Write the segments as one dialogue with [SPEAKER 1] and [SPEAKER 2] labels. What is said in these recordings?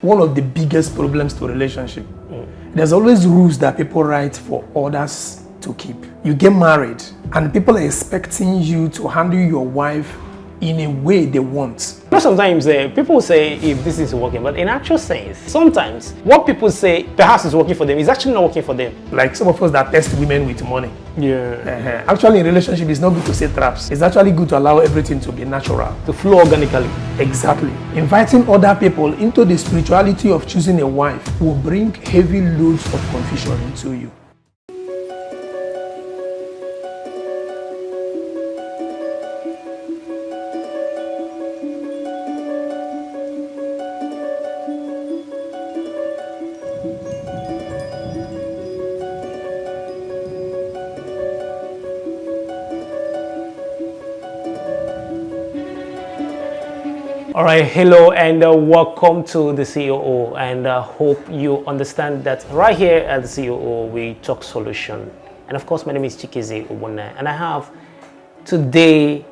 [SPEAKER 1] One of the biggest problems to relationship. There's always rules that people write for others to keep. You get married and people are expecting you to handle your wife in a way they want.
[SPEAKER 2] Sometimes people say if this is working, but in actual sense, sometimes what people say perhaps is working for them is actually not working for them.
[SPEAKER 1] Like some of us that test women with money.
[SPEAKER 2] Yeah.
[SPEAKER 1] Actually, in relationship, it's not good to set traps. It's actually good to allow everything to be natural.
[SPEAKER 2] To flow organically.
[SPEAKER 1] Exactly. Inviting other people into the spirituality of choosing a wife will bring heavy loads of confusion into you.
[SPEAKER 2] All right, hello and welcome to the COO, and hope you understand that right here at the COO we talk solution. And of course, my name is Chikeze Obona, and I have today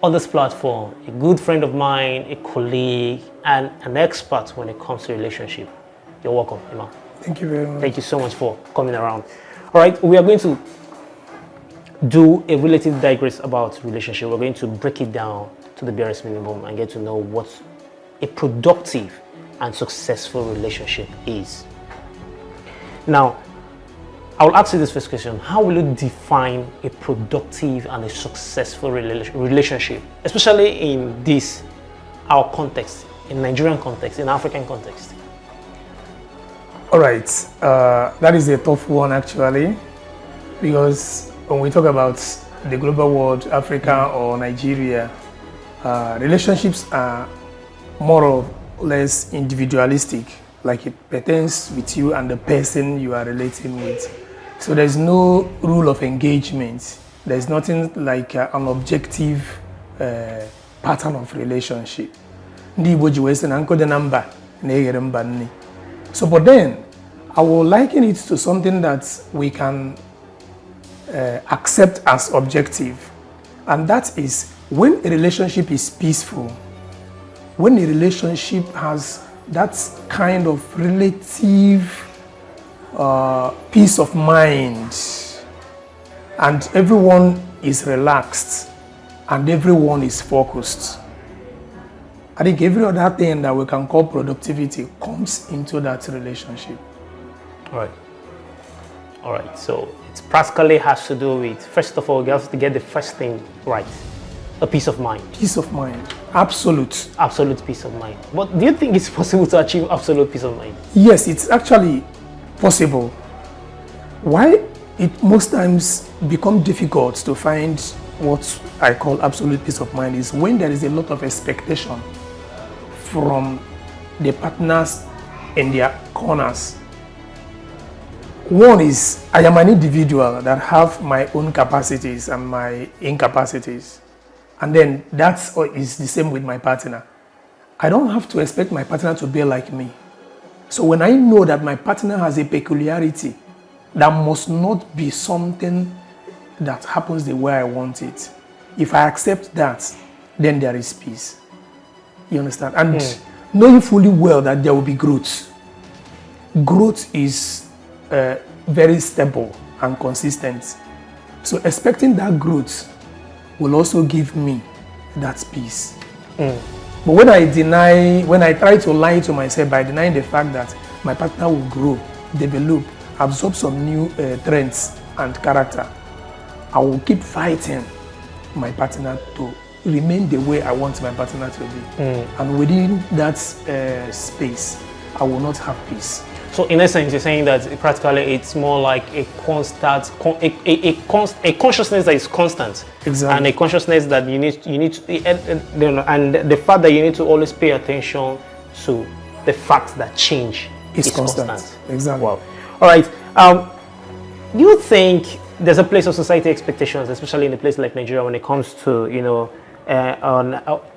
[SPEAKER 2] on this platform a good friend of mine, a colleague, and an expert when it comes to relationship. You're welcome, Emma.
[SPEAKER 1] Thank you very much.
[SPEAKER 2] Thank you so much for coming around. All right, we are going to do a relative digress about relationship. We're going to break it down to the barest minimum and get to know what a productive and successful relationship is. Now, I will ask you this first question. How will you define a productive and a successful relationship, especially in this, our context, in Nigerian context, in African context?
[SPEAKER 1] All right, that is a tough one actually, because when we talk about the global world, Africa or Nigeria, relationships are more or less individualistic, like it pertains with you and the person you are relating with. So there's no rule of engagement. There's nothing like an objective pattern of relationship. So, but then I will liken it to something that we can accept as objective, and that is when a relationship is peaceful, when a relationship has that kind of relative peace of mind, and everyone is relaxed and everyone is focused. I think every other thing that we can call productivity comes into that relationship.
[SPEAKER 2] All right, so it practically has to do with, first of all, you have to get the first thing right. A peace of mind.
[SPEAKER 1] Peace of mind. Absolute.
[SPEAKER 2] Absolute peace of mind. But do you think it's possible to achieve absolute peace of mind?
[SPEAKER 1] Yes, it's actually possible. Why it most times becomes difficult to find what I call absolute peace of mind is when there is a lot of expectation from the partners in their corners. One is, I am an individual that have my own capacities and my incapacities. And then that is the same with my partner. I don't have to expect my partner to be like me. So when I know that my partner has a peculiarity, that must not be something that happens the way I want it. If I accept that, then there is peace. You understand? And knowing fully well that there will be growth. Growth is very stable and consistent. So expecting that growth will also give me that peace. But when I try to lie to myself by denying the fact that my partner will grow, develop, absorb some new trends and character, I will keep fighting my partner to remain the way I want my partner to be. And within that space, I will not have peace.
[SPEAKER 2] So in essence, you're saying that practically it's more like a constant, a consciousness that is constant.
[SPEAKER 1] Exactly.
[SPEAKER 2] And a consciousness that you need to, and the fact that you need to always pay attention to the fact that change is constant.
[SPEAKER 1] Exactly.
[SPEAKER 2] Wow. All right. You think there's a place of society expectations, especially in a place like Nigeria, when it comes to,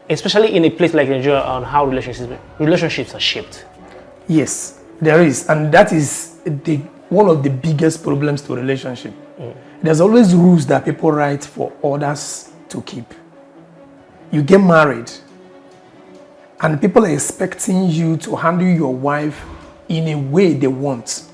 [SPEAKER 2] especially in a place like Nigeria, on how relationships are shaped?
[SPEAKER 1] Yes. There is, and that is one of the biggest problems to relationship. There's always rules that people write for others to keep. You get married and people are expecting you to handle your wife in a way they want.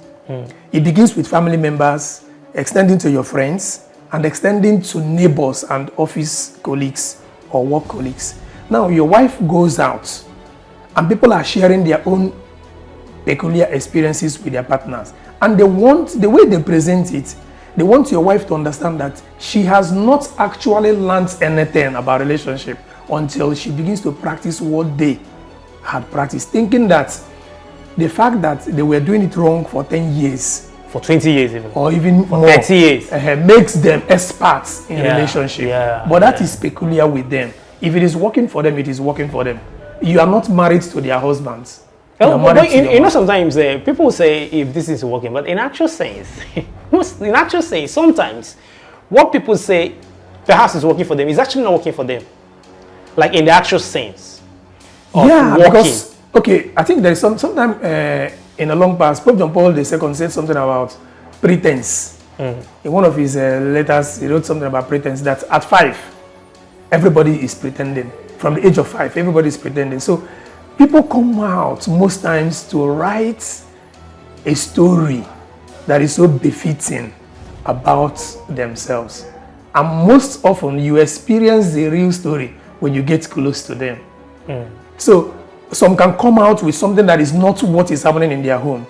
[SPEAKER 1] It begins with family members, extending to your friends, and extending to neighbors and office colleagues or work colleagues. Now, your wife goes out, and people are sharing their own peculiar experiences with their partners. And they want, the way they present it, they want your wife to understand that she has not actually learned anything about relationship until she begins to practice what they had practiced, thinking that the fact that they were doing it wrong for 10 years,
[SPEAKER 2] for 20 years even,
[SPEAKER 1] or even
[SPEAKER 2] for
[SPEAKER 1] more,
[SPEAKER 2] 30 years,
[SPEAKER 1] makes them experts in relationship. But that is peculiar with them. If it is working for them, it is working for them. You are not married to their husbands.
[SPEAKER 2] But you know, sometimes people say if this is working, but in actual sense, sometimes what people say perhaps is working for them is actually not working for them. Like in the actual sense of working.
[SPEAKER 1] Because, okay, I think there is sometime in a long past, Pope John Paul II said something about pretense. In one of his letters, he wrote something about pretense, that at 5, everybody is pretending. From the age of 5, everybody is pretending. So people come out most times to write a story that is so befitting about themselves. And most often you experience the real story when you get close to them. So some can come out with something that is not what is happening in their home.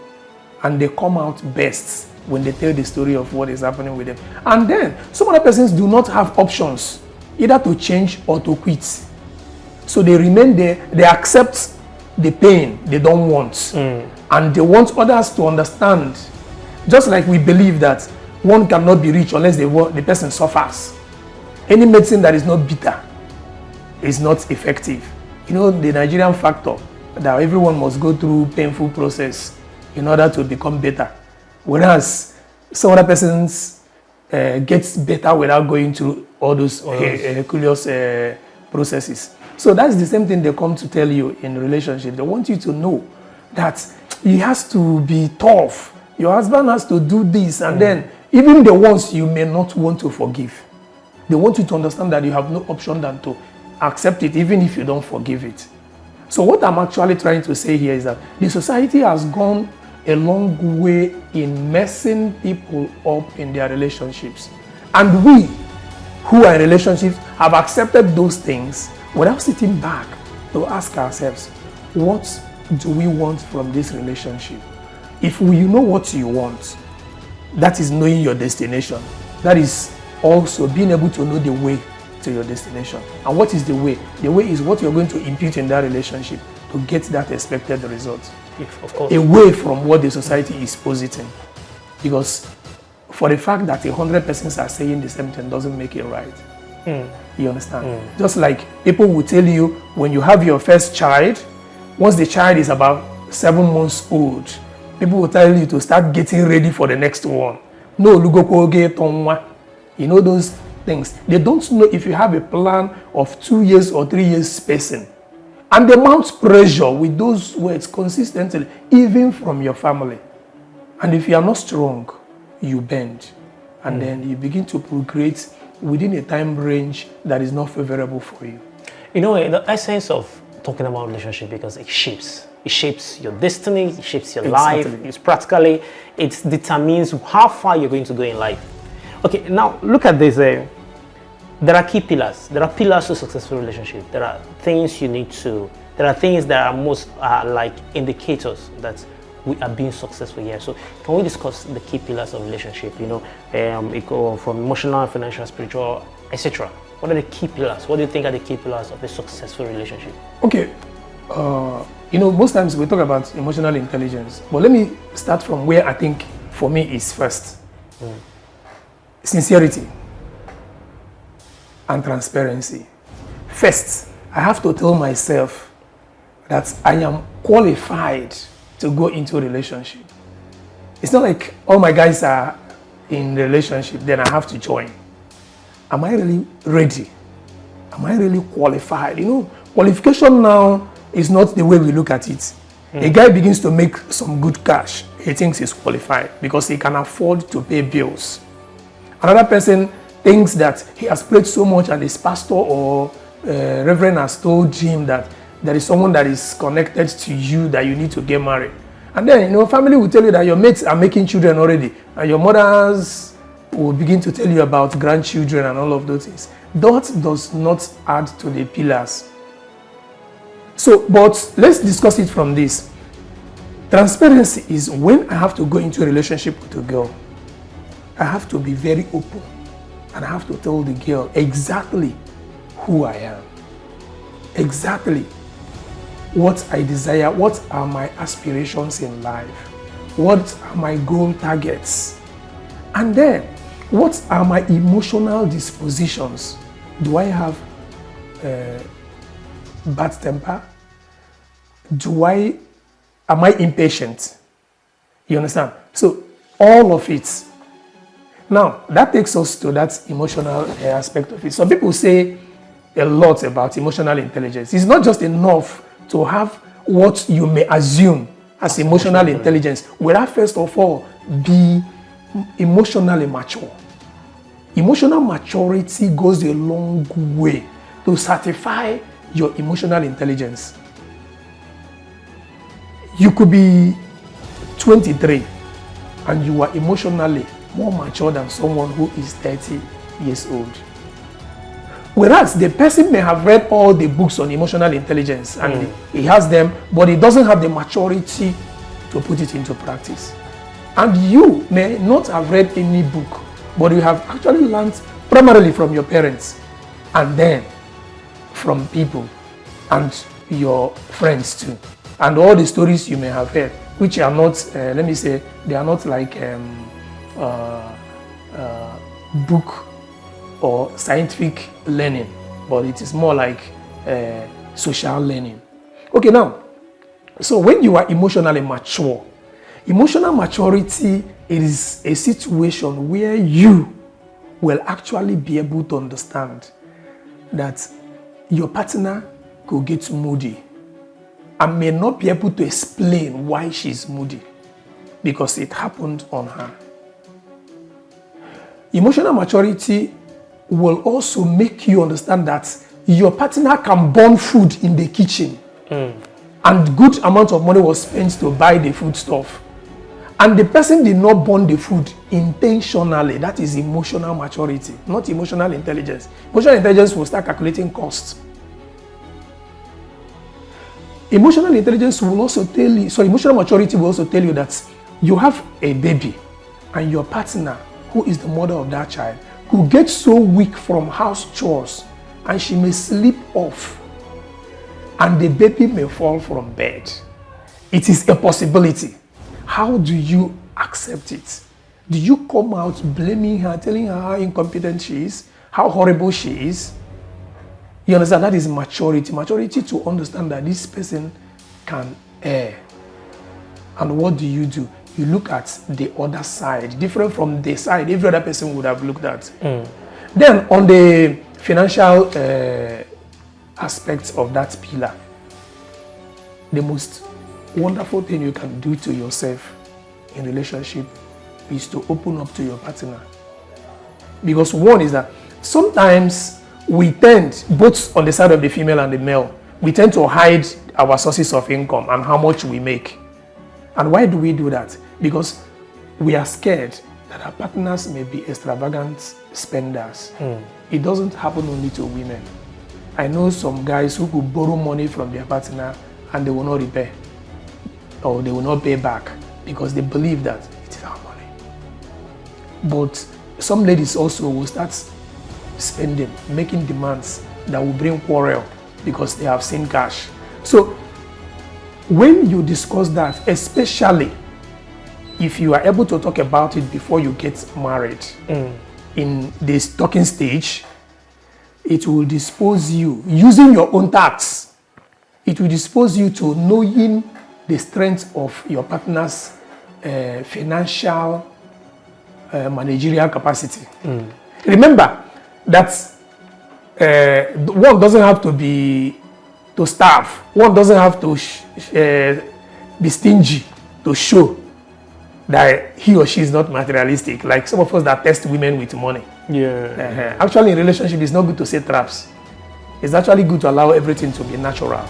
[SPEAKER 1] And they come out best when they tell the story of what is happening with them. And then some other persons do not have options, either to change or to quit. So they remain there, they accept the pain they don't want. And they want others to understand. Just like we believe that one cannot be rich unless the person suffers. Any medicine that is not bitter is not effective. You know, the Nigerian factor that everyone must go through painful process in order to become better. Whereas some other persons gets better without going through all those herculeous processes. So that's the same thing they come to tell you in relationship. They want you to know that he has to be tough. Your husband has to do this, and then even the ones you may not want to forgive, they want you to understand that you have no option than to accept it, even if you don't forgive it. So what I'm actually trying to say here is that the society has gone a long way in messing people up in their relationships. And we, who are in relationships, have accepted those things without sitting back to ask ourselves, what do we want from this relationship? If you know what you want, that is knowing your destination. That is also being able to know the way to your destination. And what is the way? The way is what you're going to impute in that relationship to get that expected result.
[SPEAKER 2] Of course.
[SPEAKER 1] Away from what the society is positing. Because for the fact that 100 persons are saying the same thing doesn't make it right. You understand? Just like people will tell you when you have your first child, once the child is about 7 months old, people will tell you to start getting ready for the next one. No, you know those things. They don't know if you have a plan of 2 years or 3 years spacing. And they mount pressure with those words consistently, even from your family. And if you are not strong, you bend. And then you begin to procreate within a time range that is not favorable for you.
[SPEAKER 2] You know, the essence of talking about relationship, because it shapes your destiny, it shapes your life. It's practically, it determines how far you're going to go in life. Okay, now look at this. There are key pillars. There are pillars to successful relationship. There are things you need to, there are things that are most like indicators that we are being successful here. So can we discuss the key pillars of relationship? You know, it go from emotional, financial, spiritual, etc. What are the key pillars? What do you think are the key pillars of a successful relationship?
[SPEAKER 1] Okay, you know, most times we talk about emotional intelligence, but let me start from where I think for me is first. Sincerity and transparency. First, I have to tell myself that I am qualified to go into a relationship. It's not like all my guys are in relationship, then I have to join. Am I really ready? Am I really qualified? You know, qualification now is not the way we look at it. A guy begins to make some good cash, he thinks he's qualified because he can afford to pay bills. Another person thinks that he has prayed so much and his pastor or reverend has told him that there is someone that is connected to you that you need to get married. And then, family will tell you that your mates are making children already. And your mothers will begin to tell you about grandchildren and all of those things. That does not add to the pillars. So, but let's discuss it from this. Transparency is when I have to go into a relationship with a girl, I have to be very open. And I have to tell the girl exactly who I am. Exactly what I desire, what are my aspirations in life, what are my goal targets, and then what are my emotional dispositions. Do I have bad temper? Am I impatient? You understand? So all of it. Now that takes us to that emotional aspect of it. Some people say a lot about emotional intelligence. It's not just enough to have what you may assume as emotional intelligence. Without first of all be emotionally mature. Emotional maturity goes a long way to certify your emotional intelligence. You could be 23 and you are emotionally more mature than someone who is 30 years old. Whereas the person may have read all the books on emotional intelligence and he has them, but he doesn't have the maturity to put it into practice. And you may not have read any book, but you have actually learned primarily from your parents and then from people and your friends too. And all the stories you may have heard, which are not, let me say, they are not like book or scientific learning, but it is more like social learning. Okay, now, so when you are emotionally mature, emotional maturity is a situation where you will actually be able to understand that your partner could get moody and may not be able to explain why she's moody because it happened on her. Emotional maturity will also make you understand that your partner can burn food in the kitchen and good amount of money was spent to buy the food stuff. And the person did not burn the food intentionally. That is emotional maturity, not emotional intelligence. Emotional intelligence will start calculating costs. Emotional intelligence will also tell you, emotional maturity will also tell you that you have a baby and your partner, who is the mother of that child, could get so weak from house chores and she may sleep off and the baby may fall from bed. It is a possibility. How do you accept it? Do you come out blaming her, telling her how incompetent she is, how horrible she is? You understand? That is maturity. Maturity to understand that this person can err. And what do? You look at the other side, different from the side every other person would have looked at. Then on the financial aspects of that pillar, the most wonderful thing you can do to yourself in relationship is to open up to your partner. Because one is that sometimes we tend, both on the side of the female and the male, we tend to hide our sources of income and how much we make. And why do we do that? Because we are scared that our partners may be extravagant spenders. It doesn't happen only to women. I know some guys who could borrow money from their partner and they will not repay or they will not pay back because they believe that it is our money. But some ladies also will start spending, making demands that will bring quarrel because they have seen cash. So when you discuss that, especially if you are able to talk about it before you get married, in this talking stage, it will dispose you, using your own tax, it will dispose you to knowing the strength of your partner's financial managerial capacity. Remember that one doesn't have to starve. One doesn't have to be stingy to show that he or she is not materialistic. Like some of us that test women with money. Actually, in relationship, it's not good to set traps. It's actually good to allow everything to be natural.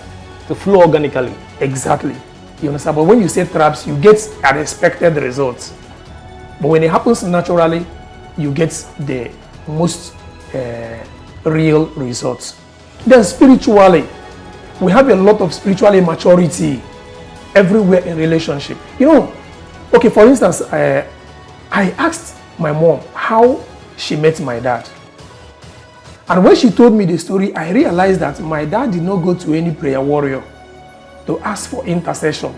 [SPEAKER 2] to flow organically.
[SPEAKER 1] Exactly. You understand? But when you say traps, you get unexpected results. But when it happens naturally, you get the most real results. Then spiritually, we have a lot of spiritual immaturity everywhere in relationship. You know, okay, for instance, I asked my mom how she met my dad. And when she told me the story, I realized that my dad did not go to any prayer warrior to ask for intercession,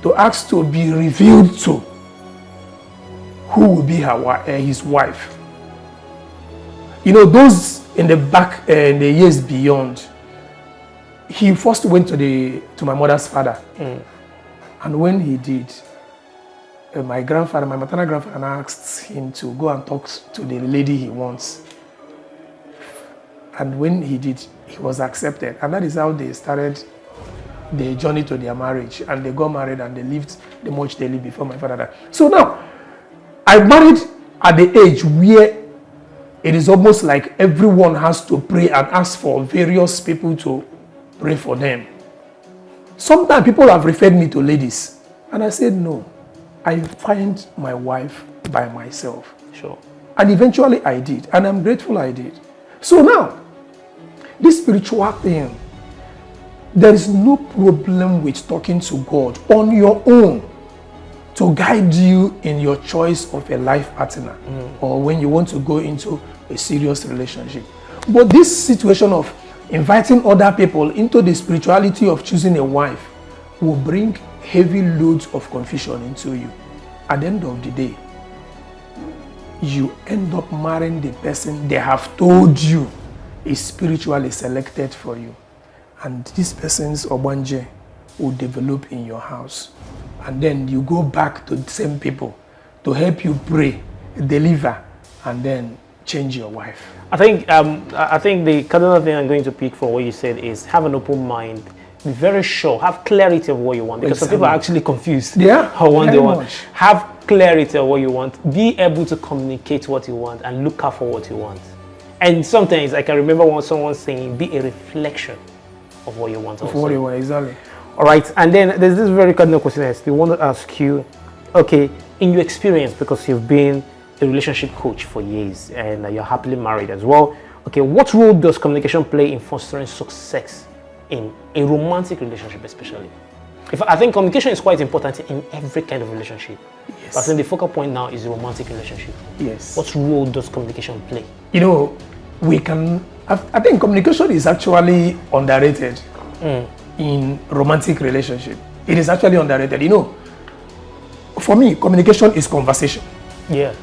[SPEAKER 1] to ask to be revealed to who will be his wife. You know, those in the back, in the years beyond, he first went to my mother's father. And when he did, my maternal grandfather asked him to go and talk to the lady he wants. And when he did, he was accepted. And that is how they started the journey to their marriage. And they got married and they lived the much they lived before my father died. So now, I married at the age where it is almost like everyone has to pray and ask for various people to pray for them. Sometimes people have referred me to ladies. And I said, no, I find my wife by myself.
[SPEAKER 2] Sure.
[SPEAKER 1] And eventually I did. And I'm grateful I did. So now, this spiritual thing, there is no problem with talking to God on your own to guide you in your choice of a life partner or when you want to go into a serious relationship. But this situation of inviting other people into the spirituality of choosing a wife will bring heavy loads of confusion into you. At the end of the day, you end up marrying the person they have told you is spiritually selected for you. And this person's obanje will develop in your house. And then you go back to the same people to help you pray, deliver, and then change your wife.
[SPEAKER 2] I think the cardinal thing I'm going to pick for what you said is have an open mind. Be very sure. Have clarity of what you want. Because some people are actually confused.
[SPEAKER 1] Yeah.
[SPEAKER 2] How what they want.
[SPEAKER 1] Much.
[SPEAKER 2] Have clarity of what you want. Be able to communicate what you want and look out for what you want. And sometimes I can remember someone saying, be a reflection of what you want.
[SPEAKER 1] Of what you want, exactly.
[SPEAKER 2] All right. And then there's this very cardinal question I still want to ask you. Okay, in your experience, because you've been a relationship coach for years and you're happily married as well. Okay, what role does communication play in fostering success in a romantic relationship, especially? I think communication is quite important in every kind of relationship.
[SPEAKER 1] Yes.
[SPEAKER 2] But I think the focal point now is a romantic relationship.
[SPEAKER 1] Yes.
[SPEAKER 2] What role does communication play?
[SPEAKER 1] You know, I think communication is actually underrated in romantic relationship. It is actually underrated. You know, for me, communication is conversation.
[SPEAKER 2] Yeah.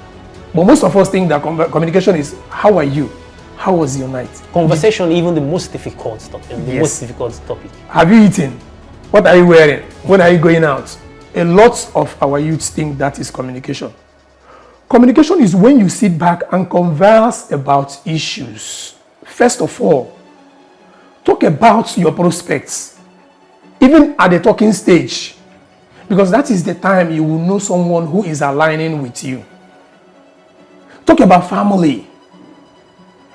[SPEAKER 1] But most of us think that communication is, how are you? How was your night?
[SPEAKER 2] Conversation, even the most difficult topic. The
[SPEAKER 1] Yes.
[SPEAKER 2] most difficult topic.
[SPEAKER 1] Have you eaten? What are you wearing? When are you going out? A lot of our youths think that is communication. Communication is when you sit back and converse about issues. First of all, talk about your prospects, even at the talking stage, because that is the time you will know someone who is aligning with you. Talk about family.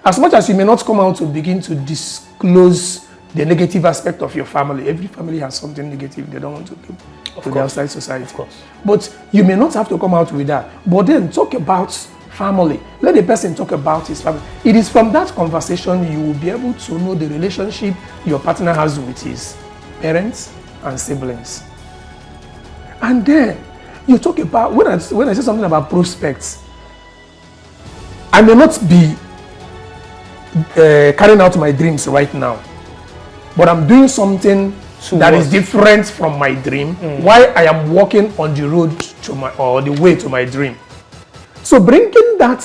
[SPEAKER 1] As much as you may not come out to begin to disclose the negative aspect of your family, every family has something negative they don't want to give to the outside society.
[SPEAKER 2] Of course.
[SPEAKER 1] But you may not have to come out with that. But then talk about family. Let the person talk about his family. It is from that conversation you will be able to know the relationship your partner has with his parents and siblings. And then you talk about, when I say something about prospects, I may not be carrying out my dreams right now, but I'm doing something that is different from my dream while I am walking on the road to the way to my dream. So bringing that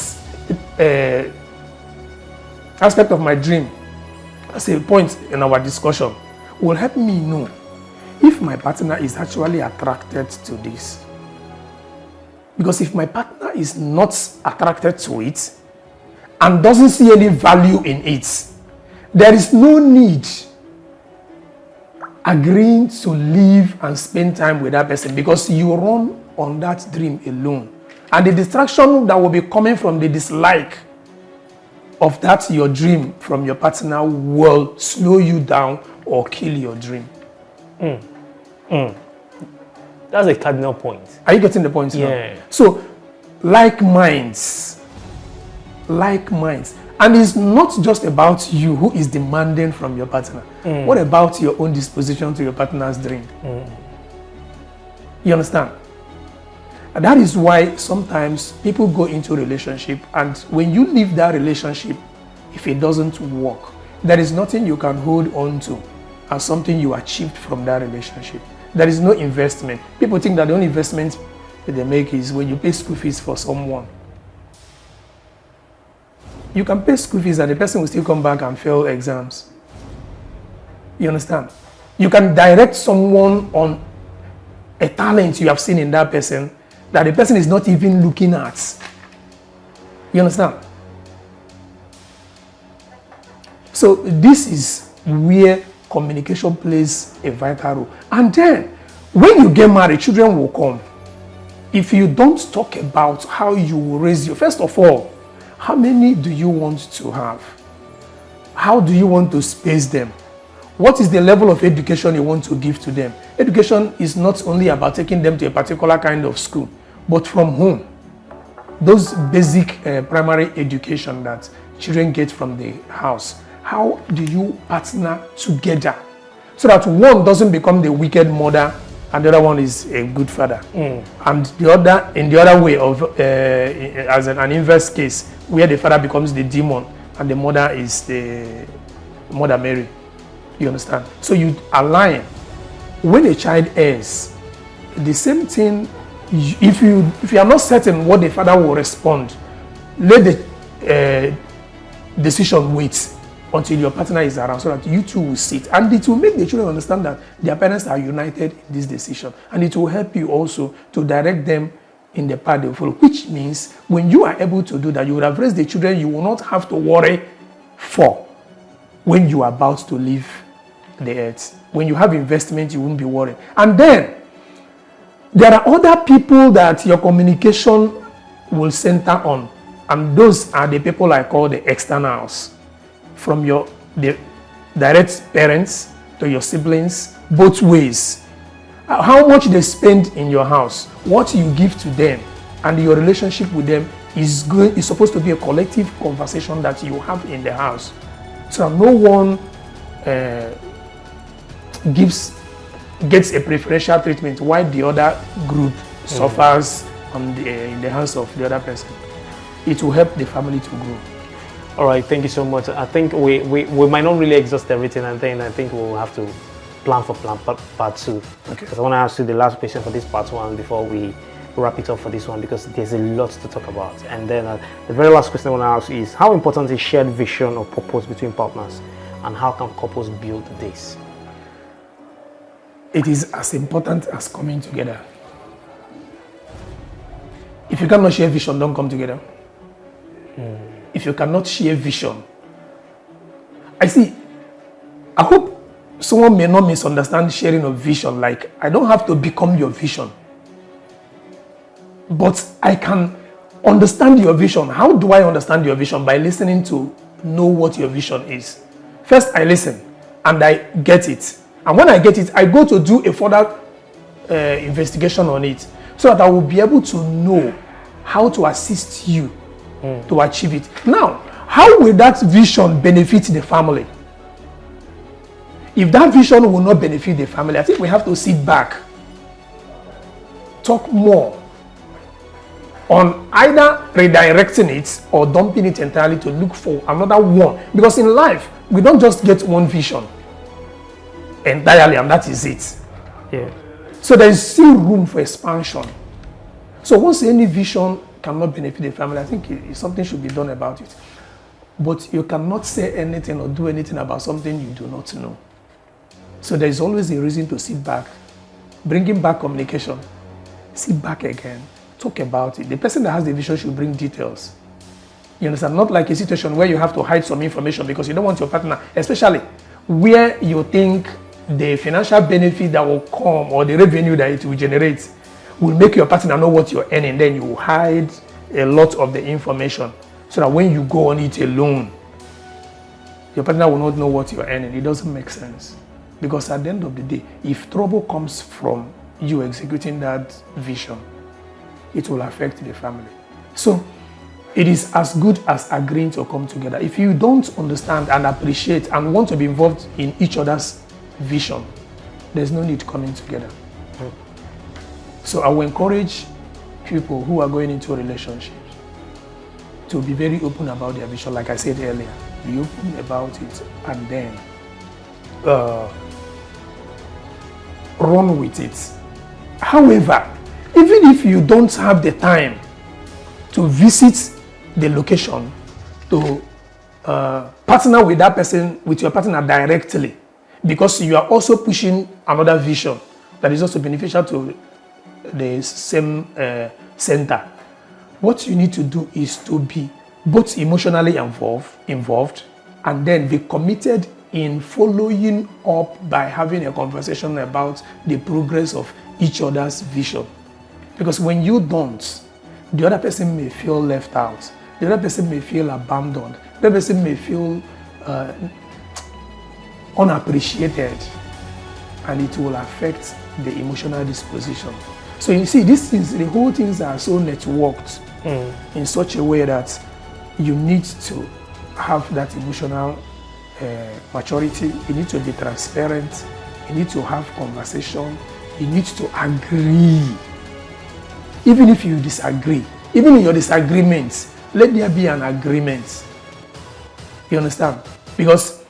[SPEAKER 1] aspect of my dream as a point in our discussion will help me know if my partner is actually attracted to this. Because if my partner is not attracted to it and doesn't see any value in it, there is no need agreeing to live and spend time with that person, because you run on that dream alone. And the distraction that will be coming from the dislike of that your dream from your partner will slow you down, or kill your dream.
[SPEAKER 2] That's a cardinal point.
[SPEAKER 1] Are you getting the point now?
[SPEAKER 2] Yeah.
[SPEAKER 1] So, like minds. And it's not just about you who is demanding from your partner. What about your own disposition to your partner's dream? You understand? And that is why sometimes people go into a relationship, and when you leave that relationship, if it doesn't work, there is nothing you can hold on to as something you achieved from that relationship. There is no investment. People think that the only investment that they make is when you pay school fees for someone. You can pay school fees and the person will still come back and fail exams. You understand? You can direct someone on a talent you have seen in that person that the person is not even looking at. You understand? So this is where communication plays a vital role. And then, when you get married, children will come. If you don't talk about how you will raise you, first of all, how many do you want to have? How do you want to space them? What is the level of education you want to give to them? Education is not only about taking them to a particular kind of school, but from whom? Those basic primary education that children get from the house. How do you partner together so that one doesn't become the wicked mother and the other one is a good father? And the other, in the other way of, as an inverse case, where the father becomes the demon and the mother is the Mother Mary. You understand? So you align. When a child errs, the same thing, if you are not certain what the father will respond, let the decision wait until your partner is around so that you two will sit. And it will make the children understand that their parents are united in this decision. And it will help you also to direct them in the path they will follow. Which means when you are able to do that, you will have raised the children you will not have to worry for when you are about to leave the earth. When you have investment, you won't be worried. And then, there are other people that your communication will center on. And those are the people I call the externals. From the direct parents to your siblings, both ways. How much they spend in your house, what you give to them, and your relationship with them is supposed to be a collective conversation that you have in the house. So no one gets a preferential treatment while the other group suffers in the hands of the other person. It will help the family to grow.
[SPEAKER 2] All right, thank you so much. I think we might not really exhaust everything, and then I think we'll have to plan for part two.
[SPEAKER 1] Okay.
[SPEAKER 2] Because I want to ask you the last question for this part one before we wrap it up for this one, because there's a lot to talk about. And then the very last question I want to ask is, how important is shared vision or purpose between partners, and how can couples build this?
[SPEAKER 1] It is as important as coming together. If you cannot share vision, don't come together. If you cannot share vision, I hope someone may not misunderstand sharing of vision. Like, I don't have to become your vision, but I can understand your vision. How do I understand your vision? By listening to know what your vision is. First, I listen and I get it. And when I get it, I go to do a further investigation on it so that I will be able to know how to assist you to achieve it. Now, how will that vision benefit the family? If that vision will not benefit the family, I think we have to sit back, talk more on either redirecting it or dumping it entirely to look for another one. Because in life, we don't just get one vision entirely and that is it.
[SPEAKER 2] Yeah.
[SPEAKER 1] So there is still room for expansion. So once any vision cannot benefit the family, I think something should be done about it. But you cannot say anything or do anything about something you do not know. So there is always a reason to sit back, bringing back communication, sit back again, talk about it. The person that has the vision should bring details. You understand? Not like a situation where you have to hide some information because you don't want your partner, especially where you think the financial benefit that will come or the revenue that it will generate will make your partner know what you're earning. Then you hide a lot of the information so that when you go on it alone, your partner will not know what you're earning. It doesn't make sense. Because at the end of the day, if trouble comes from you executing that vision, it will affect the family. So it is as good as agreeing to come together. If you don't understand and appreciate and want to be involved in each other's vision, there's no need coming together. So I will encourage people who are going into relationships to be very open about their vision. Like I said earlier, be open about it and then run with it. However, even if you don't have the time to visit the location, to partner with that person, with your partner directly, because you are also pushing another vision that is also beneficial to the same center. What you need to do is to be both emotionally involved and then be committed in following up by having a conversation about the progress of each other's vision. Because when you don't, the other person may feel left out, the other person may feel abandoned, the other person may feel unappreciated, and it will affect the emotional disposition. So you see, these things, the whole things are so networked in such a way that you need to have that emotional maturity. You need to be transparent. You need to have conversation. You need to agree. Even if you disagree, even in your disagreements, let there be an agreement. You understand? Because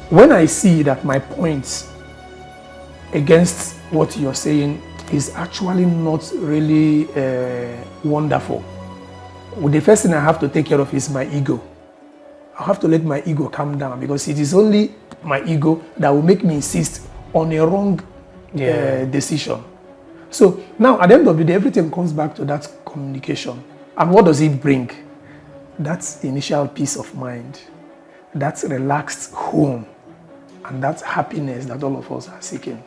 [SPEAKER 1] when I see that my points against what you're saying is actually not really wonderful, the first thing I have to take care of is my ego. I have to let my ego calm down, because it is only my ego that will make me insist on a wrong decision. So now at the end of the day, everything comes back to that communication. And what does it bring? That's initial peace of mind. That's relaxed home. And that's happiness that all of us are seeking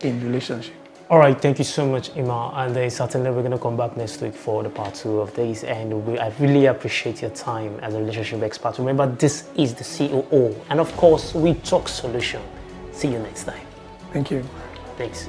[SPEAKER 1] in relationship.
[SPEAKER 2] All right, thank you so much, Ima. And then certainly we're going to come back next week for the part 2 of this. And I really appreciate your time as a relationship expert. Remember, this is the COO. And of course, we talk solution. See you next time.
[SPEAKER 1] Thank you.
[SPEAKER 2] Thanks.